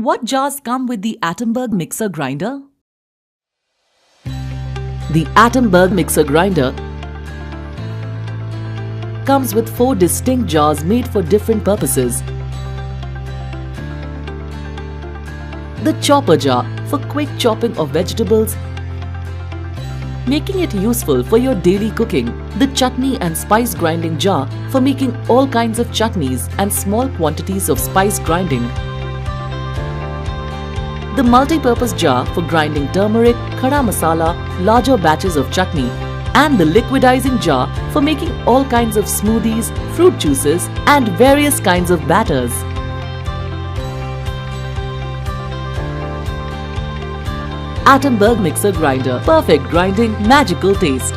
What jars come with the Atomberg Mixer Grinder? The Atomberg Mixer Grinder comes with 4 distinct jars made for different purposes. The chopper jar for quick chopping of vegetables, making it useful for your daily cooking. The chutney and spice grinding jar for making all kinds of chutneys and small quantities of spice grinding. The multi-purpose jar for grinding turmeric, khada masala, larger batches of chutney, and the liquidizing jar for making all kinds of smoothies, fruit juices, and various kinds of batters. Atomberg Mixer Grinder. Perfect grinding, magical taste.